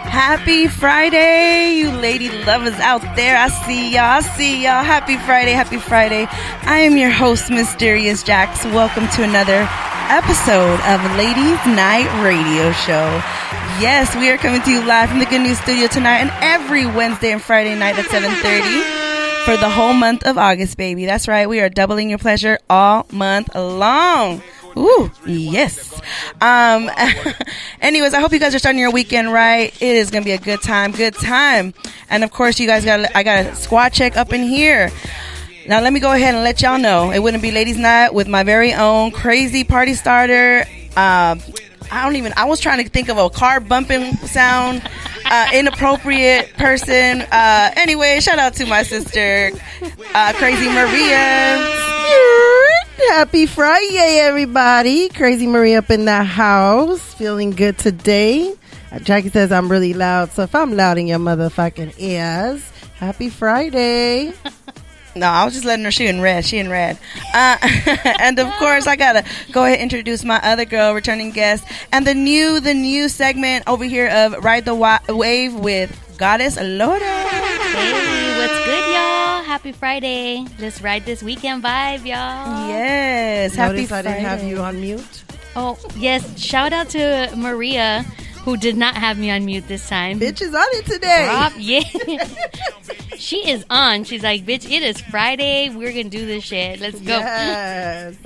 Happy Friday, you lady lovers out there. I see y'all. Happy Friday. I am your host, Mysterious Jax. Welcome to another episode of Ladies Night Radio Show. Yes, we are coming to you live from the Good News Studio tonight and every Wednesday and Friday night at 7:30 for the whole month of August, baby. That's right. We are doubling your pleasure all month long. Ooh, yes. Anyways, I hope you guys are starting your weekend right. It is going to be a good time. And of course, you guys I got a squad check up in here. Now, let me go ahead and let y'all know. It wouldn't be Ladies Night with my very own crazy party starter. I was trying to think of a car bumping sound. Inappropriate person. Anyway, shout out to my sister, Crazy Maria. Happy Friday, everybody. Crazy Maria up in the house. Feeling good today. Jackie says I'm really loud, so if I'm loud in your motherfucking ears, happy Friday. No, I was just letting her. She in red. And of course, I gotta go ahead and introduce my other girl, returning guest, and the new segment over here of Ride the Wave with Goddess Lorde. Hey, what's good, y'all? Happy Friday. Let's ride this weekend vibe, y'all. Yes, happy Friday. I didn't have you on mute. Oh, yes. Shout out to Maria, who did not have me on mute this time. Bitch is on it today. Yeah. She is on. She's like, bitch, it is Friday. We're going to do this shit. Let's go.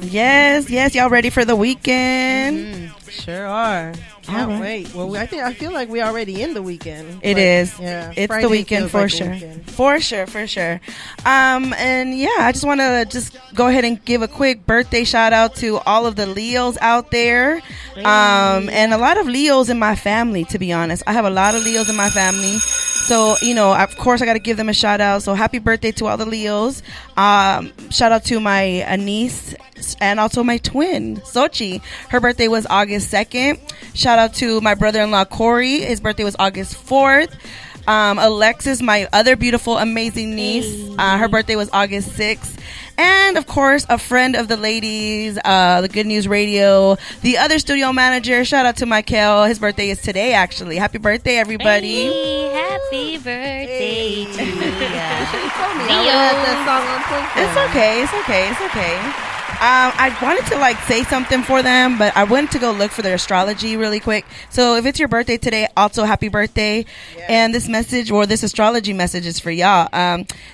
Yes. Y'all ready for the weekend? Sure are. Can't wait. Well, I feel like we're already in the weekend. It is. Yeah, it's Friday the weekend for like sure. Weekend. For sure. And yeah, I just want to go ahead and give a quick birthday shout out to all of the Leos out there. And a lot of Leos in my family, to be honest. I have a lot of Leos in my family. So, of course, I got to give them a shout out. So, happy birthday to all the Leos. Shout out to my niece and also my twin, Sochi. Her birthday was August 2nd. Shout out to my brother-in-law, Corey. His birthday was August 4th. Alexis, my other beautiful, amazing niece. Her birthday was August 6th. And, of course, a friend of the ladies, the Good News Radio, the other studio manager. Shout out to Michael. His birthday is today, actually. Happy birthday, everybody. Hey, happy birthday to you. It's okay. I wanted to say something for them, but I went to go look for their astrology really quick. So if it's your birthday today, also happy birthday. Yeah. And this message, or this astrology message, is for y'all.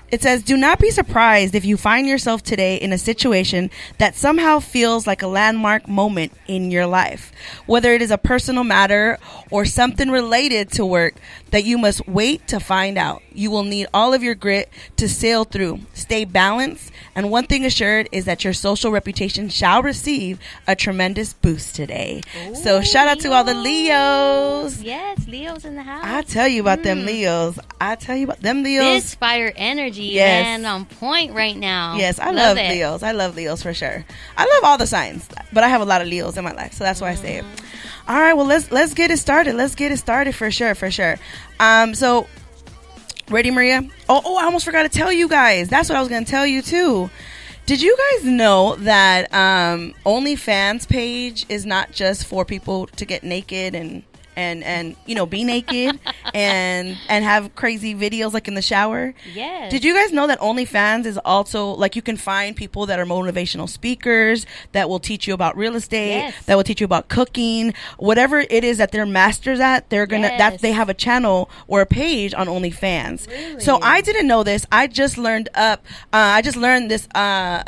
It says, do not be surprised if you find yourself today in a situation that somehow feels like a landmark moment in your life. Whether it is a personal matter or something related to work that you must wait to find out. You will need all of your grit to sail through. Stay balanced. And one thing assured is that your social reputation shall receive a tremendous boost today. Ooh, so shout out to all the Leos. Yes, Leos in the house. I tell you about them Leos. This fire energy, man, on point right now. Yes, I love Leos. I love Leos for sure. I love all the signs, but I have a lot of Leos in my life, so that's why I say it. All right, well, let's get it started. Let's get it started for sure. So, ready, Maria? Oh, I almost forgot to tell you guys. That's what I was going to tell you, too. Did you guys know that OnlyFans page is not just for people to get naked and be naked and have crazy videos like in the shower? Yes. Did you guys know that OnlyFans is also you can find people that are motivational speakers that will teach you about real estate, that will teach you about cooking, whatever it is that they're masters at, they're gonna they have a channel or a page on OnlyFans. Really? So I didn't know this. I just learned this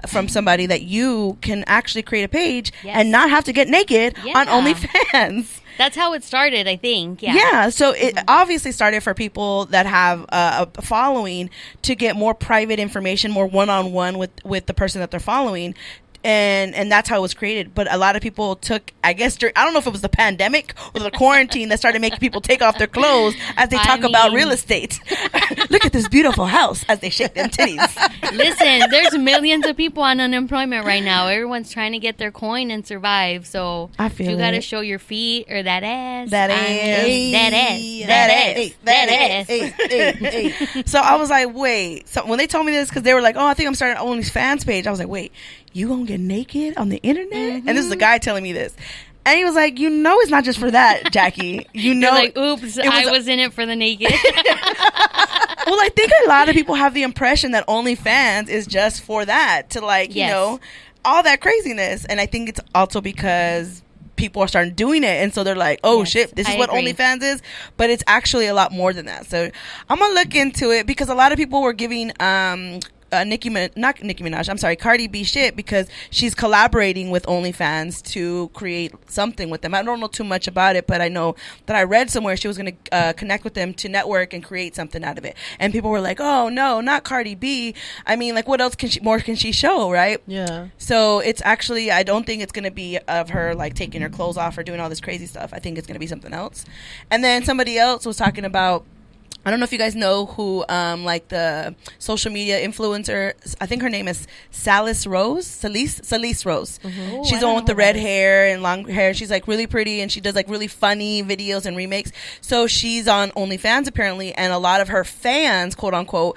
from somebody that you can actually create a page and not have to get naked on OnlyFans. That's how it started, I think. Yeah. So it obviously started for people that have a following to get more private information, more one-on-one with the person that they're following. and that's how it was created. But a lot of people took, I guess, I don't know if it was the pandemic or the quarantine that started making people take off their clothes as they talk about real estate. Look at this beautiful house as they shake them titties. Listen, there's millions of people on unemployment right now. Everyone's trying to get their coin and survive. So I feel you got to it. show your feet or that ass. That ass. So I was like, wait. So when they told me this, because they were like, oh, I think I'm starting an OnlyFans page. I was like, wait, you gonna get naked on the internet? Mm-hmm. And this is the guy telling me this. And he was like, you know, it's not just for that, Jackie. You know, You're like, oops, I was in it for the naked. Well, I think a lot of people have the impression that OnlyFans is just for that, to like, you know, all that craziness. And I think it's also because people are starting doing it, and so they're like, oh shit, this is what OnlyFans is. But it's actually a lot more than that. So I'm gonna look into it, because a lot of people were giving Cardi B shit, because she's collaborating with OnlyFans to create something with them. I don't know too much about it, but I know that I read somewhere she was going to connect with them to network and create something out of it. And people were like, oh no, not Cardi B. I mean, like, what else can she show, right? Yeah. So it's actually, I don't think it's going to be of her like taking her clothes off or doing all this crazy stuff. I think it's going to be something else. And then somebody else was talking about, I don't know if you guys know who, like the social media influencer. I think her name is Salise Rose. Mm-hmm. She's the one with the red hair and long hair. She's like really pretty, and she does like really funny videos and remakes. So she's on OnlyFans apparently, and a lot of her fans, quote unquote,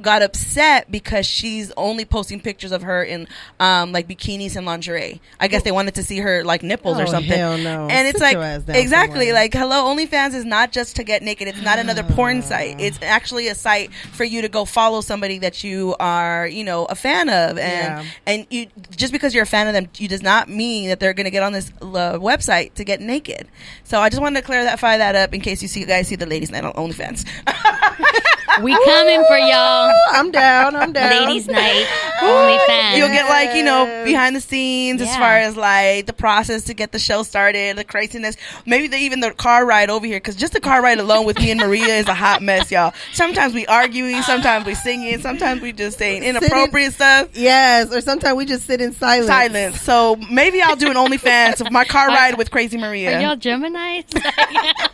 got upset because she's only posting pictures of her in like bikinis and lingerie. I guess they wanted to see her like nipples or something. Hell no. And it's Sit like, exactly, like, hello, OnlyFans is not just to get naked. It's not another porn site. It's actually a site for you to go follow somebody that you are, you know, a fan of, and you, just because you're a fan of them, you does not mean that they're going to get on this website to get naked. So I just wanted to clarify that up in case you guys see the ladies' night on OnlyFans. We coming for y'all. I'm down. Ladies' night, OnlyFans. You'll get like, you know, behind the scenes as far as like the process to get the show started, the craziness, maybe even the car ride over here, because just the car ride alone with me and Maria is a hot mess, y'all. Sometimes we arguing, sometimes we singing, sometimes we just saying inappropriate stuff. Yes, or sometimes we just sit in silence. So maybe I'll do an OnlyFans of my car ride with Crazy Maria. Are y'all Geminis?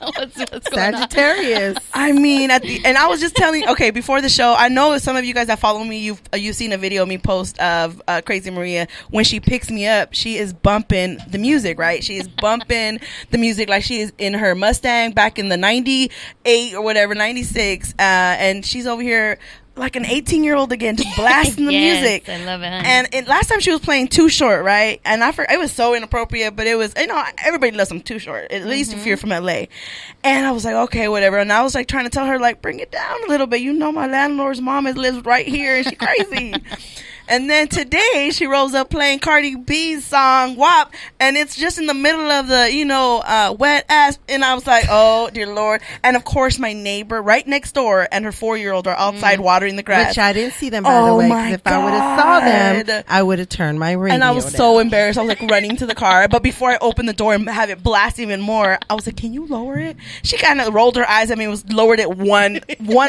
what's going Sagittarius. I mean, and I was just telling, okay, before the show, I know some of you guys that follow me, you've seen a video of me post of Crazy Maria. When she picks me up, she is bumping the music, right? She is bumping the music like she is in her Mustang back in the 98 or whatever, 96, and she's over here like an 18-year-old again, just blasting the music. I love it, honey. And last time she was playing Too Short, right? And it was so inappropriate, but it was, you know, everybody loves them Too Short, at least if you're from LA. And I was like, okay, whatever. And I was like trying to tell her, like, bring it down a little bit. You know, my landlord's mom lives right here, and she's crazy. And then today she rolls up playing Cardi B's song WAP, and it's just in the middle of the, you know, wet ass. And I was like, oh dear Lord. And of course my neighbor right next door and her 4-year-old are outside watering the grass. Which I didn't see them, by the way, because if I would have saw them, I would have turned my radio And I was down. so embarrassed. I was like running to the car, but before I opened the door and have it blast even more, I was like, can you lower it? She kind of rolled her eyes at me and was lowered it one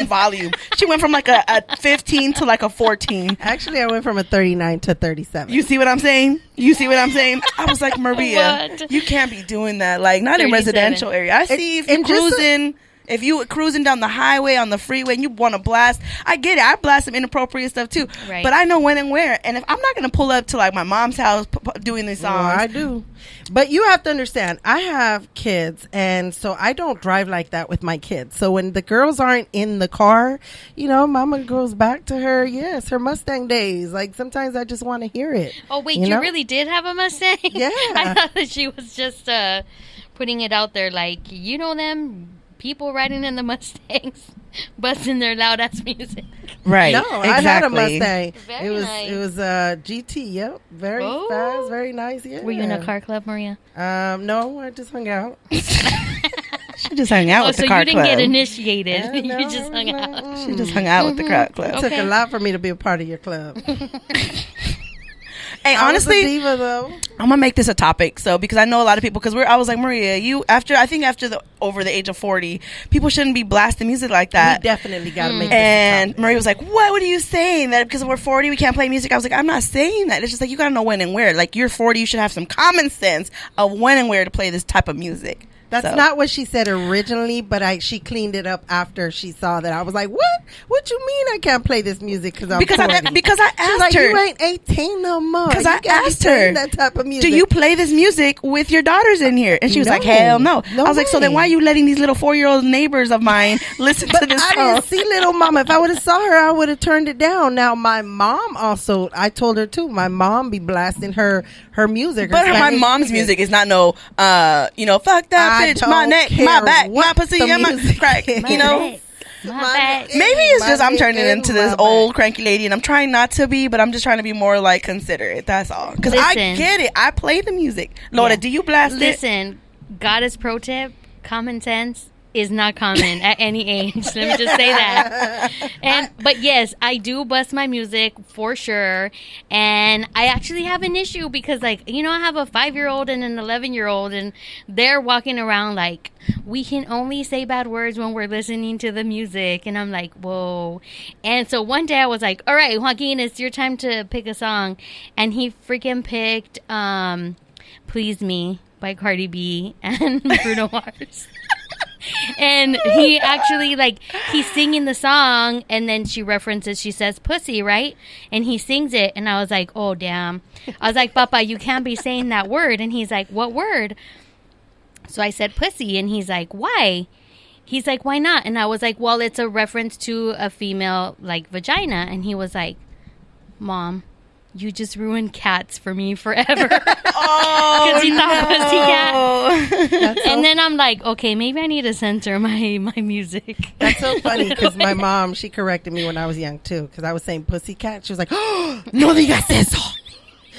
volume. She went from like a 15 to like a 14. Actually, I went from a 39 to 37. You see what I'm saying? I was like, Maria, you can't be doing that. Like, not in residential area. I see if you're cruising. If you cruising down the highway on the freeway and you want to blast, I get it. I blast some inappropriate stuff too. Right. But I know when and where. And if I'm not going to pull up to like my mom's house doing these songs. Well, I do. But you have to understand, I have kids, and so I don't drive like that with my kids. So when the girls aren't in the car, you know, mama goes back to her Mustang days. Like, sometimes I just want to hear it. Oh, wait, you really did have a Mustang? Yeah. I thought that she was just putting it out there like, you know them people riding in the Mustangs busting their loud ass music. Right. No, exactly. I had a Mustang. Nice. It was a GT. Yep. Very fast, very nice. Yeah. Were you in a car club, Maria? No, I just hung out. She just hung out with the car club. So you didn't get initiated. No, you just hung out. She just hung out with the car club. It took a lot for me to be a part of your club. Hey, I was a honestly, diva, though. I'm gonna make this a topic. So because I know a lot of people, because I was like, Maria, you after over the age of 40, people shouldn't be blasting music like that. We definitely got to make this a And topic. Maria was like, what are you saying? That because we're 40, we can't play music? I was like, I'm not saying that. It's just like, you got to know when and where. Like, you're 40, you should have some common sense of when and where to play this type of music. That's So. not what she said originally, but she cleaned it up after she saw that. I was like, "What? What you mean I can't play this music because I'm 40?" because I asked She's like, her. "You ain't 18 no more." Because You I can't be asked playing her, that type of music. do you play this music with your daughters in here? And she was like, No. hell no. No I was like, so then way. why are you letting these little 4-year-old neighbors of mine listen to this I song? didn't see little mama. If I would have saw her, I would have turned it down. Now my mom also, I told her too. My mom be blasting her music. But my Spanish mom's music is not no, fuck that I bitch, my don't neck, care my back, my what pussy, the and my music crack. is. You know, My back. maybe it's just I'm My turning neck into and this my old back. cranky lady, and I'm trying not to be, but I'm just trying to be more like considerate. That's all. Because I Listen. get it. I play the music. Lorde, Yeah. do you blast it? Listen, goddess pro tip: common sense is not common at any age. Let me just say that. But yes, I do bust my music for sure, and I actually have an issue because, like, I have a 5-year-old and an 11-year-old, and they're walking around like, we can only say bad words when we're listening to the music, and I'm like, whoa. And so one day I was like, all right, Joaquin, it's your time to pick a song, and he freaking picked "Please Me" by Cardi B and Bruno Mars. And he actually, he's singing the song, and then she says pussy, right? And he sings it, and I was like, oh, damn. I was like, Papa, you can't be saying that word. And he's like, what word? So I said pussy, and he's like, why? He's like, why not? And I was like, well, it's a reference to a female, vagina. And he was like, Mom, you just ruined cats for me forever. Because he thought pussycat. And then I'm like, okay, maybe I need to censor my music. That's so funny because my mom, she corrected me when I was young too because I was saying pussycat. She was like, oh, no digas eso.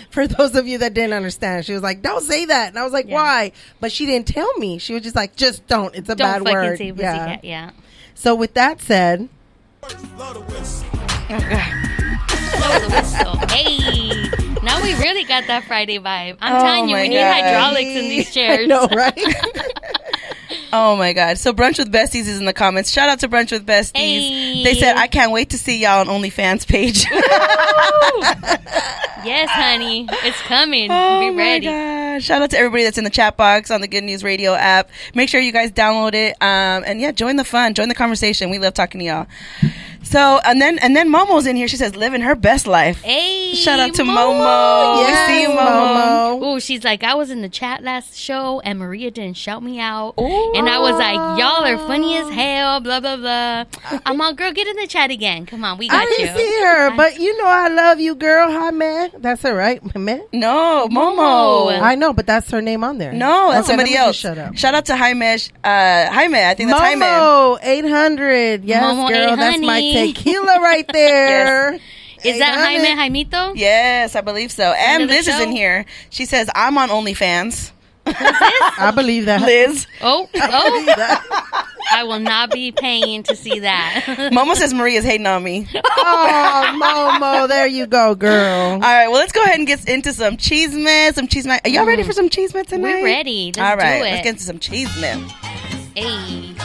For those of you that didn't understand, she was like, don't say that. And I was like, why? But she didn't tell me. She was just like, just don't. It's a bad Don't word. fucking say pussycat, yeah. So with that said, Blow the whistle. Hey, now we really got that Friday vibe. I'm telling you, my we need God. hydraulics in these chairs. I know, right? Oh my God. So Brunch with Besties is in the comments. Shout out to Brunch with Besties. Hey. They said, I can't wait to see y'all on OnlyFans page. Yes, honey. It's coming. Oh Be ready. my God. Shout out to everybody that's in the chat box on the Good News Radio app. Make sure you guys download it. And yeah, join the fun. Join the conversation. We love talking to y'all. So, and then Momo's in here. She says, living her best life. Hey, Shout out to Momo. Yes, We see you, Momo. Momo. Ooh, she's like, I was in the chat last show and Maria didn't shout me out. Ooh. And I was like, y'all are funny as hell, blah, blah, blah. I'm all, girl, get in the chat again. Come on, we got I didn't you. see her, but you know I love you, girl. Hi, man. That's her, right? Man? No, Momo. Momo. I know, but that's her name on there. No, that's Okay, somebody let me else. just shut up. Shout out to Jaimesh. Jaime, I think that's Jaime. Momo 800. Yes, Momo girl. That's my 800. tequila right there. Is that 800. Jaime Jaimito? Yes, I believe so. And of the Liz is show? in here. She says, I'm on OnlyFans. I believe that. Liz. Oh, I believe that. I will not be paying to see that. Momo says Maria's hating on me. Oh, Momo. There you go, girl. All right, well, let's go ahead and get into some cheeseman. Are y'all ready for some cheeseman tonight? We're ready. Let's All right, do it. let's get into some cheeseman. Hey.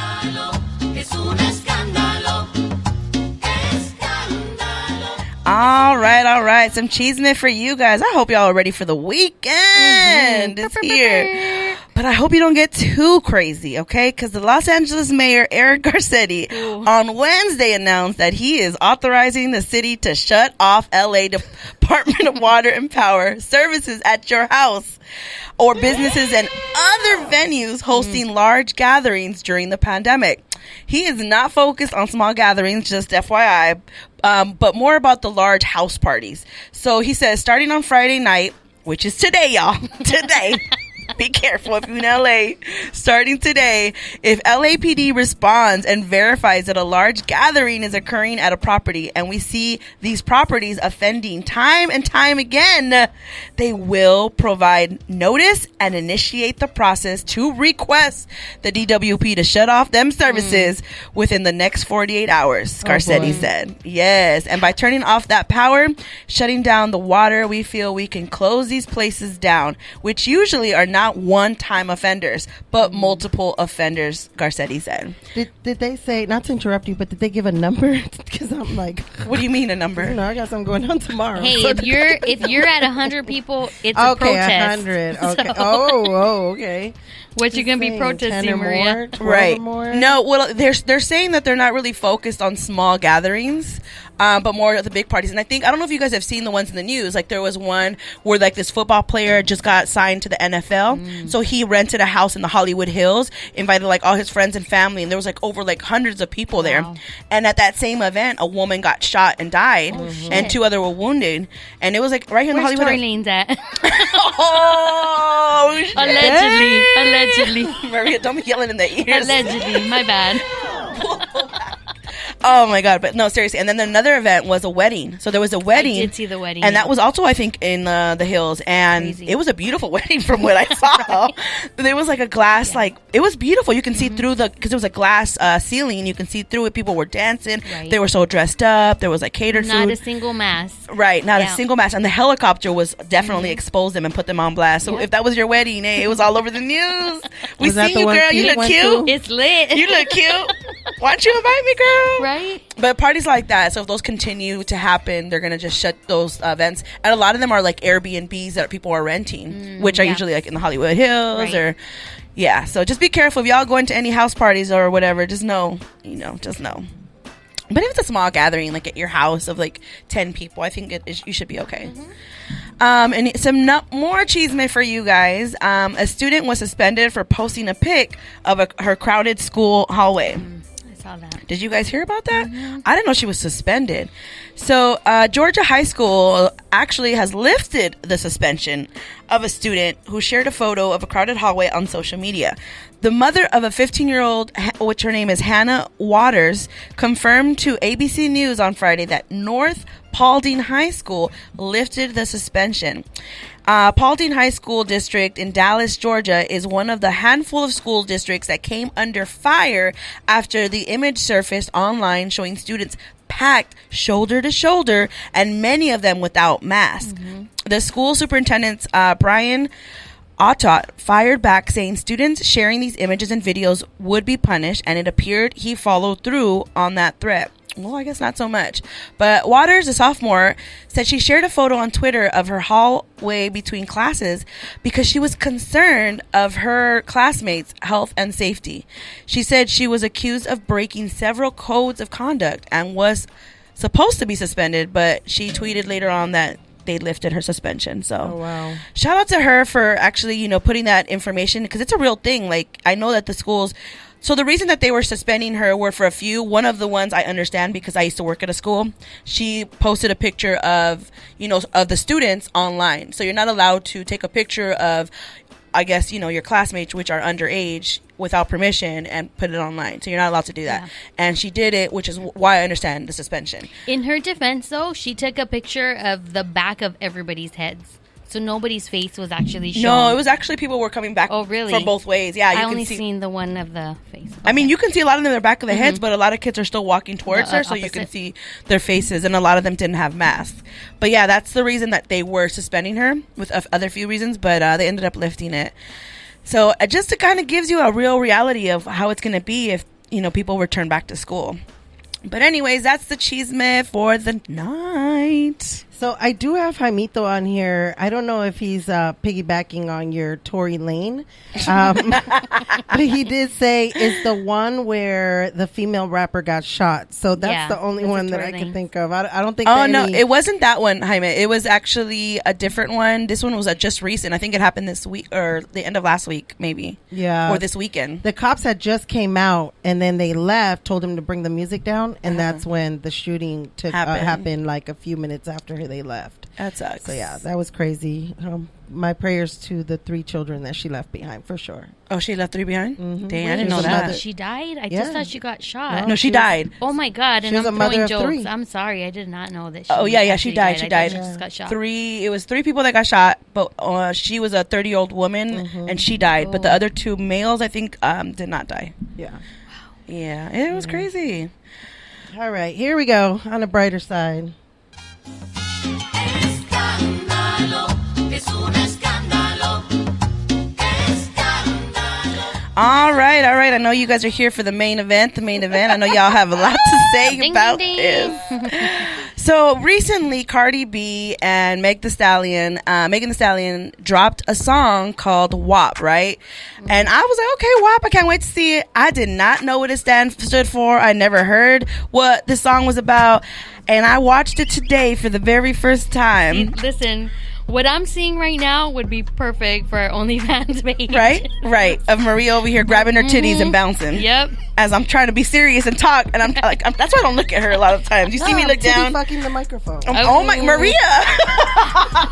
All right. Some cheeseman for you guys. I hope y'all are ready for the weekend. It's here. But I hope you don't get too crazy, okay? Because the Los Angeles mayor, Eric Garcetti, on Wednesday announced that he is authorizing the city to shut off LA Department of Water and Power services at your house or businesses and other venues hosting large gatherings during the pandemic. He is not focused on small gatherings, just FYI, but more about the large house parties. So he says, starting on Friday night, which is today, y'all, today, Be careful if you're in LA. Starting today, if LAPD responds and verifies that a large gathering is occurring at a property, and we see these properties offending time and time again, they will provide notice and initiate the process to request the DWP to shut off them services within the next 48 hours, Garcetti said. Yes, and by turning off that power, shutting down the water, we feel we can close these places down, which usually are not one-time offenders, but multiple offenders, Garcetti said. Did they say, not to interrupt you, but did they give a number? Because I'm like, what do you mean a number? You know, I got something going on tomorrow. Hey, So if you're at 100 people, it's a protest. 100. Okay. So, Okay. What you gonna be protesting, Maria? Right. No, well, they're saying that they're not really focused on small gatherings, but more of the big parties. And I don't know if you guys have seen the ones in the news. Like, there was one where, like, this football player just got signed to the NFL. So he rented a house in the Hollywood Hills, invited, like, all his friends and family. And there was, like, over, like, hundreds of people there. And at that same event, a woman got shot and died. And 2 other were wounded. And it was, like, right here in the Hollywood Where's Tory Lanez at? Oh, shit. Allegedly. Maria, don't be yelling in the ears. Allegedly. My bad. Oh my God, but no, seriously. And then another event was a wedding. So there was a wedding. I did see the wedding. And that was also, I think, in the hills. And Crazy. it was a beautiful wedding from what I saw. There was like a glass, like, it was beautiful. You can see through because there was a glass ceiling. You can see through it. People were dancing. Right. They were so dressed up. There was like catered food. Not a single mask. Right, not a single mask. And the helicopter was definitely exposed them and put them on blast. So if that was your wedding, it was all over the news. We seen you, girl. You look cute. It's lit. You look cute. Why don't you invite me, girl? Right? But parties like that, so if those continue to happen, they're going to just shut those events. And a lot of them are like Airbnbs that people are renting, which are usually like in the Hollywood Hills or... Yeah, so just be careful. If y'all going to any house parties or whatever, just know, just know. But if it's a small gathering, like at your house of like 10 people, I think you should be okay. And some more cheeseman for you guys. A student was suspended for posting a pic of her crowded school hallway. That. Did you guys hear about that? I didn't know she was suspended. So Georgia High School actually has lifted the suspension of a student who shared a photo of a crowded hallway on social media. The mother of a 15-year-old, which her name is Hannah Waters, confirmed to ABC News on Friday that North Paulding High School lifted the suspension. Paulding High School District in Dallas, Georgia, is one of the handful of school districts that came under fire after the image surfaced online showing students packed shoulder to shoulder and many of them without masks. The school superintendent, Brian Autot, fired back saying students sharing these images and videos would be punished, and it appeared he followed through on that threat. Well, I guess not so much. But Waters, a sophomore, said she shared a photo on Twitter of her hallway between classes because she was concerned of her classmates' health and safety. She said she was accused of breaking several codes of conduct and was supposed to be suspended, but she tweeted later on that they lifted her suspension. So shout out to her for actually, putting that information, because it's a real thing. Like, I know that the schools... So the reason that they were suspending her were for a few. One of the ones I understand because I used to work at a school. She posted a picture of, of the students online. So you're not allowed to take a picture of, I guess, your classmates, which are underage, without permission and put it online. So you're not allowed to do that. Yeah. And she did it, which is why I understand the suspension. In her defense, though, she took a picture of the back of everybody's heads. So nobody's face was actually shown. No, it was actually people were coming back from both ways. Yeah, I only seen the one of the face. Okay. I mean, you can see a lot of them in the back of their heads, but a lot of kids are still walking towards her, so you can see their faces, and a lot of them didn't have masks. But yeah, that's the reason that they were suspending her, with other few reasons, but they ended up lifting it. So just to kind of gives you a real reality of how it's going to be if, people return back to school. But anyways, that's the chisme for the night. So I do have Jaimito on here. I don't know if he's piggybacking on your Tory Lane. But he did say it's the one where the female rapper got shot. So that's the only one that I can think of. I don't think no, it wasn't that one, Jaime. It was actually a different one. This one was just recent. I think it happened this week or the end of last week, maybe. Yeah. Or this weekend. The cops had just came out and then they left, told him to bring the music down. And that's when the shooting happened like a few minutes after they left. That sucks. So yeah, that was crazy. my prayers to the 3 children that she left behind, for sure. Oh, she left 3 behind? Mhm. Dang, I didn't know that. She died? I Yeah. just thought she got shot. No, she died. Oh my God! She And was I'm a mother throwing of jokes. 3. I'm sorry, I did not know that. Oh, yeah, she actually died. She I thought died. She just got shot. It was 3 people that got shot, but she was a 30-year-old woman, and she died. But the other 2 males, I think, did not die. Yeah. Yeah, it was crazy. All right, here we go. On the brighter side. All right. I know you guys are here for the main event. I know y'all have a lot to say Ding, about ding, this. ding. So recently, Cardi B and Megan Thee Stallion dropped a song called WAP, right? And I was like, okay, WAP, I can't wait to see it. I did not know what it stood for. I never heard what the song was about. And I watched it today for the very first time. See, listen, what I'm seeing right now would be perfect for our OnlyFans page. Right. Of Maria over here grabbing her titties and bouncing. Yep. As I'm trying to be serious and talk, and I'm like, that's why I don't look at her a lot of times. You see me look down. Fucking the microphone. Oh my, Maria!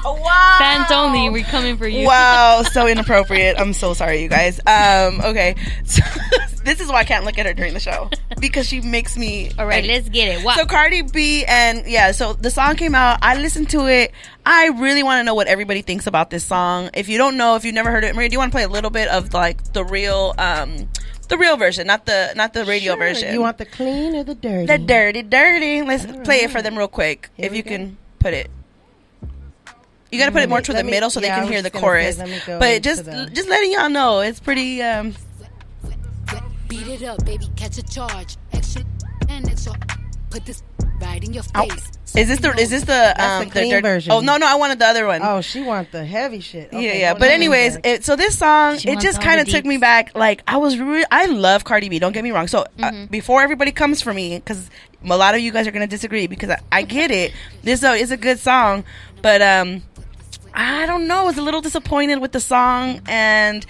Wow. Fans only, we're coming for you. Wow, so inappropriate. I'm so sorry, you guys. Okay, so this is why I can't look at her during the show, because she makes me. All right, let's get it. Wow. So Cardi B and so the song came out. I listened to it. I really want to know what everybody thinks about this song. If you don't know, if you've never heard it, Maria, do you want to play a little bit of like the real version, not the radio version? You want the clean or the dirty? The dirty. Let's play it for them real quick. Here if we you go. can put it. You got to put it more to the middle so they can hear the chorus. But just letting y'all know, it's pretty. Beat it up, baby, catch a charge. Extra and extra. Put this right in your Oh, face. is this the That's the clean version. Oh no, I wanted the other one. Oh, she want the heavy shit. Okay, Yeah. well, But now anyways, we're back. so this song, She it wants just all kind of the took me deets. back. Like I love Cardi B. Don't get me wrong. So before everybody comes for me, because a lot of you guys are gonna disagree, because I get it. This is a good song, but I don't know. I was a little disappointed with the song, and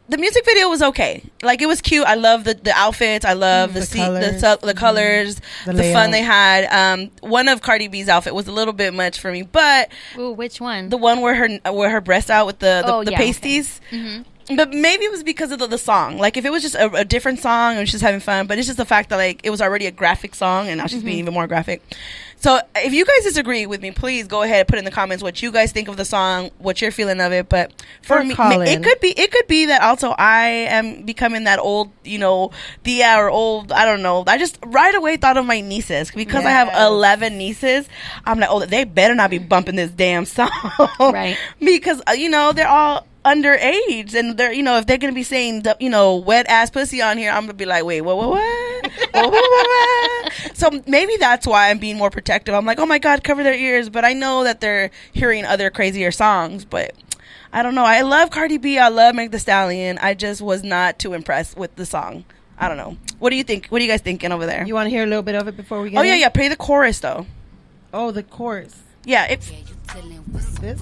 the music video was okay. Like, it was cute. I love the outfits. I love the colors, the fun they had. One of Cardi B's outfit was a little bit much for me, but Ooh, which one? the one where her breasts out with the yeah, pasties. okay. Mm-hmm. But maybe it was because of the song. Like, if it was just a different song and she's having fun, but it's just the fact that, like, it was already a graphic song and now she's being even more graphic. So if you guys disagree with me, please go ahead and put in the comments what you guys think of the song, what you're feeling of it. But for me, it could be that also I am becoming that old, Thea, or old, I don't know. I just right away thought of my nieces, because I have 11 nieces. I'm like, oh, they better not be bumping this damn song. Right. Because, they're all underage, and they're if they're gonna be saying wet ass pussy on here, I'm gonna be like, wait, what? So maybe that's why I'm being more protective. I'm like, oh my god, cover their ears. But I know that they're hearing other crazier songs, but I don't know. I love Cardi B, I love Meg Thee Stallion. I just was not too impressed with the song. I don't know. What do you think? What are you guys thinking over there? You want to hear a little bit of it before we get yeah, play the chorus though. Oh, the chorus. Yeah, it's This?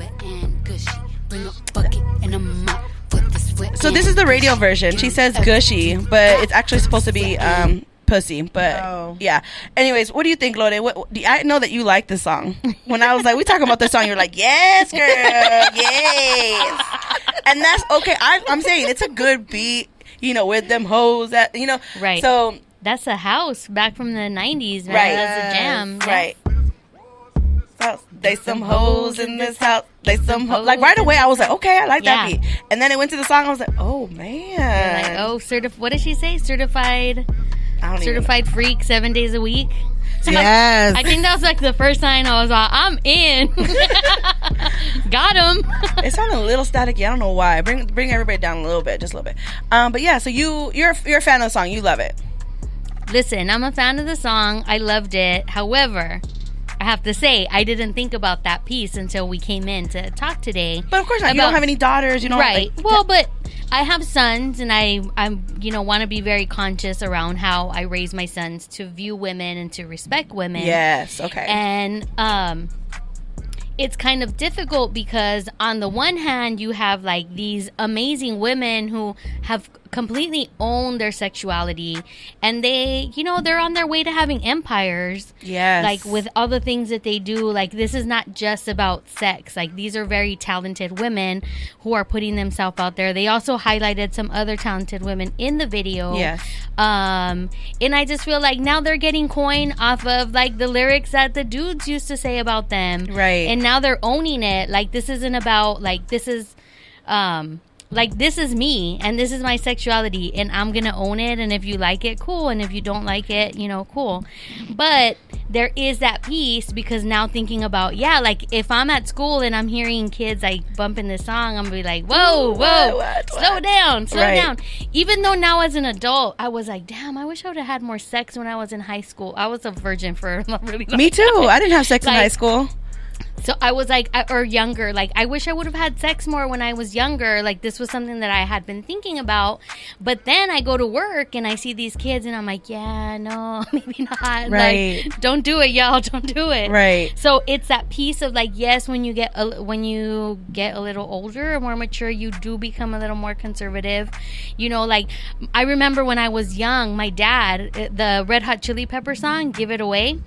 so this is the radio version. She says gushy, but it's actually supposed to be pussy. But yeah. Anyways, what do you think, Lorde? I know that you like this song. When I was like, we talking about this song, you're like, yes, girl, yes. And that's okay. I'm saying it's a good beat. With them hoes that Right. So that's a house back from the 90s, man. Right. That's a jam. Right. So, they some hoes in this house. They some like right away. I was like, okay, I like that beat. And then it went to the song. I was like, oh man. Like, what did she say? Certified freak, 7 days a week. Yes. I think that was like the first time I was like, I'm in. Got him. It sounded a little staticky. I don't know why. Bring everybody down a little bit, just a little bit. But yeah. So you're a fan of the song. You love it. Listen, I'm a fan of the song. I loved it. However, I have to say, I didn't think about that piece until we came in to talk today. But of course not. You don't have any daughters. You don't. Right. Well, but I have sons, and I want to be very conscious around how I raise my sons to view women and to respect women. Yes. Okay. And it's kind of difficult because on the one hand, you have like these amazing women who have completely own their sexuality, and they, they're on their way to having empires. Yes. Like with all the things that they do, like this is not just about sex. Like these are very talented women who are putting themselves out there. They also highlighted some other talented women in the video. Yes. And I just feel like now they're getting coin off of like the lyrics that the dudes used to say about them. Right. And now they're owning it. Like this isn't about like this is me and this is my sexuality and I'm gonna own it, and if you like it, cool, and if you don't like it, cool. But there is that piece, because now thinking about, like if I'm at school and I'm hearing kids like bumping this song, I'm gonna be like, whoa, what? slow down. Right. Even though now as an adult I was like, damn, I wish I would have had more sex when I was in high school. I was a virgin for a really long Me too. time. I didn't have sex in high school. So I was like, or younger, like I wish I would have had sex more when I was younger. Like this was something that I had been thinking about. But then I go to work and I see these kids and I'm like, yeah, no, maybe not. Right. Like, don't do it, y'all. Don't do it. Right. So it's that piece of like, yes, when you get a little older or more mature, you do become a little more conservative. Like I remember when I was young, my dad, the Red Hot Chili Pepper song, "Give It Away,"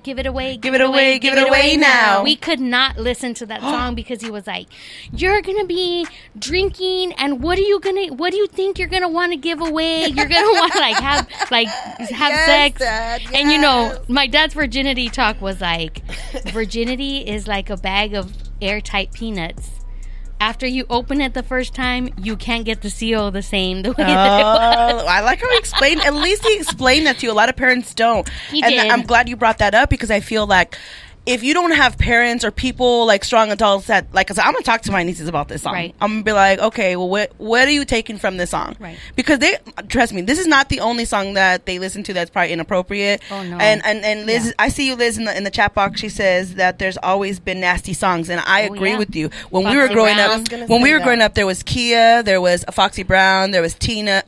give it away, Give it away, give it away now. We could not listen to that song because he was like, you're gonna be drinking and what do you think you're gonna want to give away? You're gonna want to have Yes, sex. Dad, And yes. my dad's virginity talk was like, virginity is like a bag of airtight peanuts. After you open it the first time, you can't get the seal the same the way that it was. I like how he explained. At least he explained that to you. A lot of parents don't. He and did. I'm glad you brought that up, because I feel like if you don't have parents or people like strong adults that like, 'cause I'm gonna talk to my nieces about this song. Right. I'm gonna be like, okay, well, what are you taking from this song? Right. Because they, trust me, this is not the only song that they listen to that's probably inappropriate. Oh no. And Liz, I see you, Liz, in the chat box. She says that there's always been nasty songs, and I agree with you. When we were Foxy growing Brown. up, there was Kia, there was Foxy Brown, there was Trina,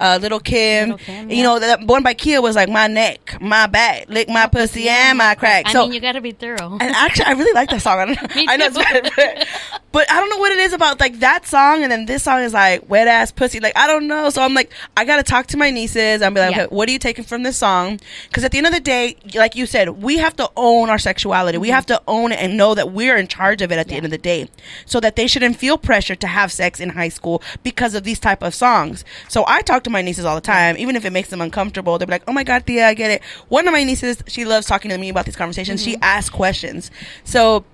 Little Kim. Little Kim, That one by Kia was like, my neck, my back, lick my pussy and my crack. I mean, you gotta be thorough. And actually, I really like that song. I don't know. Me I know it's too. bad, but I don't know what it is about like that song, and then this song is like wet ass pussy. Like I don't know. So I'm like, I gotta talk to my nieces. I'm be like, okay, what are you taking from this song? Because at the end of the day, like you said, we have to own our sexuality. We have to own it and know that we're in charge of it at the end of the day, so that they shouldn't feel pressure to have sex in high school because of these type of songs. So I talk to my nieces all the time, even if it makes them uncomfortable. They're like, oh my god, Thea, I get it. One of my nieces, she loves talking to me about these conversations. She asks questions. So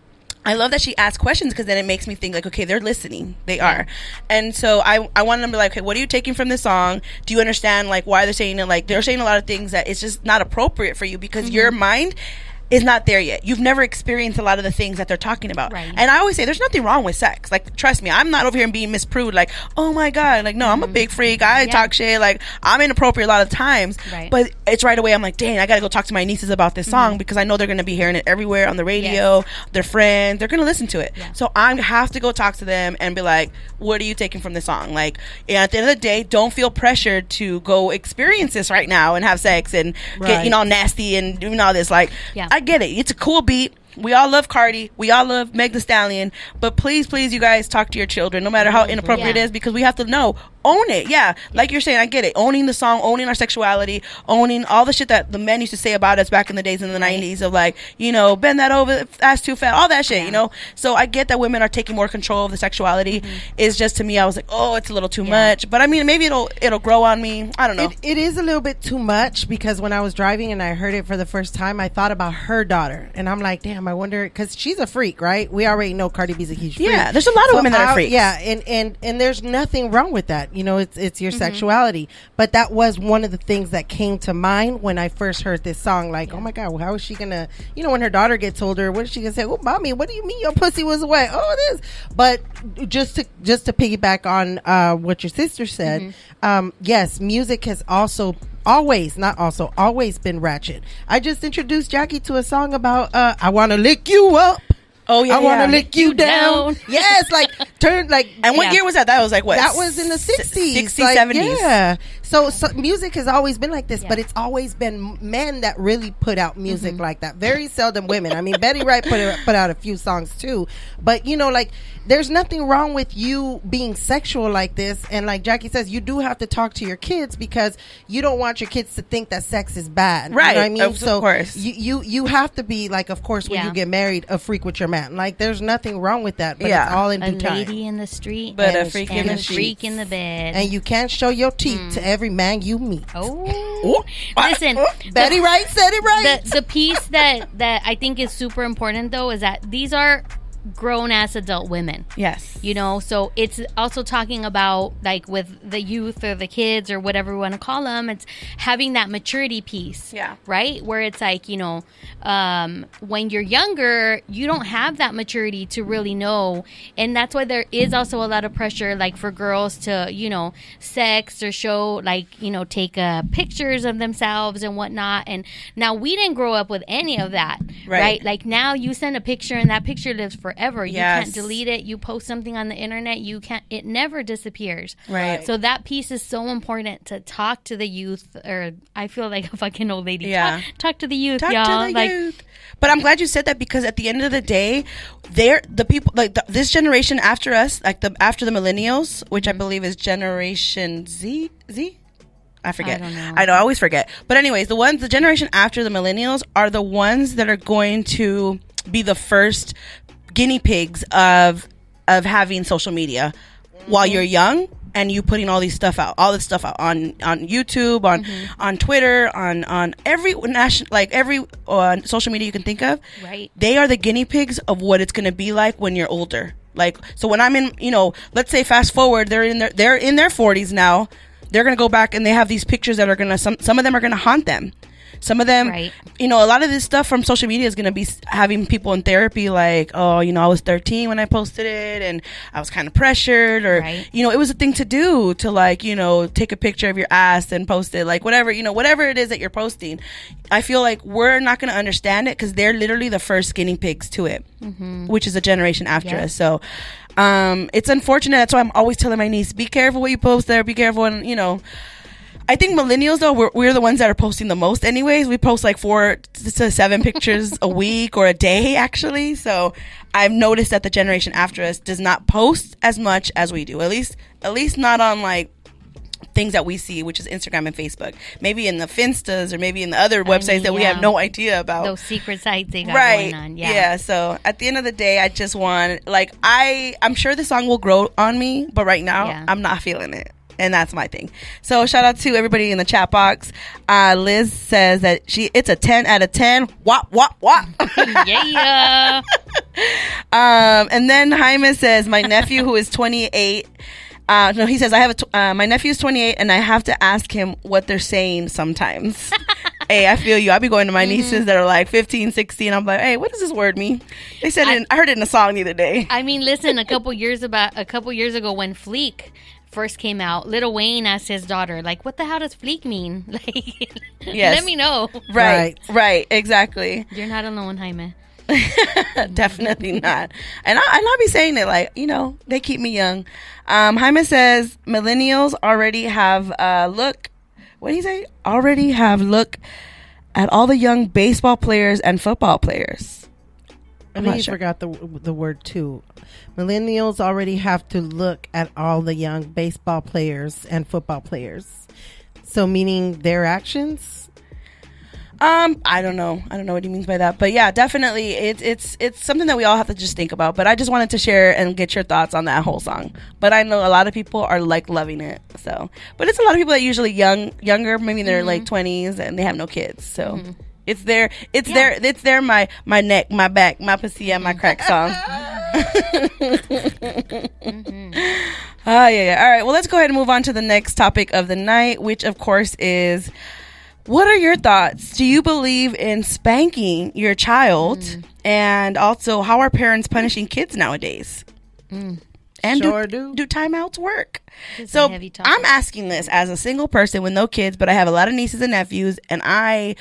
I love that she asks questions, because then it makes me think like, okay, they're listening. They are. And so I want them to be like, okay, what are you taking from this song? Do you understand like why they're saying it? Like they're saying a lot of things that it's just not appropriate for you, because your mind is not there yet. You've never experienced a lot of the things that they're talking about. Right. And I always say there's nothing wrong with sex. Like, trust me, I'm not over here and being Miss Prude like, oh my God. Like, no, I'm a big freak. I talk shit. Like, I'm inappropriate a lot of times. Right. But it's right away, I'm like, dang, I gotta go talk to my nieces about this song, because I know they're gonna be hearing it everywhere on the radio, their friends, they're gonna listen to it. Yeah. So I have to go talk to them and be like, what are you taking from this song? Like, at the end of the day, don't feel pressured to go experience this right now and have sex and get, all nasty and doing all this. Like, I get it. It's a cool beat. We all love Cardi. We all love Meg Thee Stallion. But please, you guys talk to your children, no matter how inappropriate it is, because we have to know. Own it. Yeah. Like you're saying, I get it. Owning the song, owning our sexuality, owning all the shit that the men used to say about us back in the days in the 90s of like, bend that over, ass too fat, all that shit, So I get that women are taking more control of the sexuality. It's just, to me, I was like, oh, it's a little too much. But I mean, maybe it'll grow on me. I don't know. It is a little bit too much, because when I was driving and I heard it for the first time, I thought about her daughter. And I'm like, damn, I wonder, because she's a freak, right? We already know Cardi B's a huge freak. Yeah, there's a lot of women that are freaks. Yeah, and there's nothing wrong with that. It's your sexuality. But that was one of the things that came to mind when I first heard this song. Like, oh my God, well, how is she gonna, when her daughter gets older, what is she gonna say? Oh, mommy, what do you mean your pussy was wet? Oh, it is. But just to piggyback on what your sister said, yes, music has always been ratchet. I just introduced Jackie to a song about I want to lick you up. Oh, yeah, I want to yeah. lick you down. Yes, like turn like. And what year was that? That was like what? That was in the 60s, 60s, 70s. Yeah. So music has always been like this, but it's always been men that really put out music like that. Very seldom women. I mean, Betty Wright put out a few songs too, but you know, like there's nothing wrong with you being sexual like this. And like Jackie says, you do have to talk to your kids because you don't want your kids to think that sex is bad. Right. You know what I mean? Of course. You have to be like, of course, when you get married, a freak with your man. Like there's nothing wrong with that, but it's all in due time. A lady in the street, but a freak in the freak in the bed. And you can't show your teeth to every man you meet. Oh, listen, Betty Wright said it right. The piece that I think is super important though is that these are grown ass adult women. Yes. You know, so it's also talking about like with the youth or the kids or whatever we want to call them, it's having that maturity piece. Yeah. Right? Where it's like, you know, when you're younger, you don't have that maturity to really know. And that's why there is also a lot of pressure like for girls to, you know, sex or show like, you know, take pictures of themselves and whatnot. And now we didn't grow up with any of that. Right? Like now you send a picture and that picture lives forever. You can't delete it. You post something on the internet, it never disappears. Right. So that piece is so important to talk to the youth, or I feel like a fucking old lady. Yeah. Talk to the youth, Talk y'all. to the youth. But I'm glad you said that because at the end of the day, they're the people like this generation after us, like after the millennials, which I believe is Generation Z. I forget. I know. I always forget. But anyways, the generation after the millennials are the ones that are going to be the first guinea pigs of having social media while you're young and you putting all this stuff out on YouTube, on Twitter, on every national, like every social media you can think of. Right. They are the guinea pigs of what it's going to be like when you're older. Like, so when I'm in, you know, let's say fast forward, they're in their 40s now. They're going to go back and they have these pictures that are going to, some of them are going to haunt them. Some of them, you know, a lot of this stuff from social media is going to be having people in therapy like, oh, you know, I was 13 when I posted it and I was kind of pressured, or, you know, it was a thing to do to like, you know, take a picture of your ass and post it, like whatever, you know, whatever it is that you're posting. I feel like we're not going to understand it because they're literally the first guinea pigs to it, which is a generation after us. So it's unfortunate. That's why I'm always telling my niece, be careful what you post there. Be careful. And, you know, I think millennials, though, we're the ones that are posting the most anyways. We post like 4 to 7 pictures a week or a day, actually. So I've noticed that the generation after us does not post as much as we do. At least not on like things that we see, which is Instagram and Facebook. Maybe in the Finstas or maybe in the other websites that we have no idea about. Those secret sites they got going on. Yeah. So at the end of the day, I just want, like, I'm sure the song will grow on me, but right now I'm not feeling it. And that's my thing. So shout out to everybody in the chat box. Liz says that it's a 10 out of 10. Wop, wop, wop. Yeah. And then Jaime says, my nephew who is 28. No, he says, my nephew is 28 and I have to ask him what they're saying sometimes. Hey, I feel you. I be going to my nieces that are like 15, 16. I'm like, hey, what does this word mean? They said I heard it in a song the other day. I mean, listen, a couple years ago when Fleek first came out, Lil Wayne asked his daughter, like, what the hell does Fleek mean? Like, let me know. Right, exactly. You're not alone, Jaime. Definitely not. And I'll be saying it like, you know, they keep me young. Jaime says millennials already have look. What did he say? Already have look at all the young baseball players and football players. I think you forgot the word too. Millennials already have to look at all the young baseball players and football players. So meaning their actions? I don't know what he means by that, but yeah, definitely it's something that we all have to just think about. But I just wanted to share and get your thoughts on that whole song. But I know a lot of people are like loving it. So, but it's a lot of people that usually younger, maybe they're like 20s and they have no kids. So it's their my neck, my back, my pussy, and my crack song. Yeah. All right. Well, let's go ahead and move on to the next topic of the night, which of course is, what are your thoughts? Do you believe in spanking your child? And also, how are parents punishing kids nowadays? And do timeouts work? So I'm asking this as a single person with no kids, but I have a lot of nieces and nephews, and I,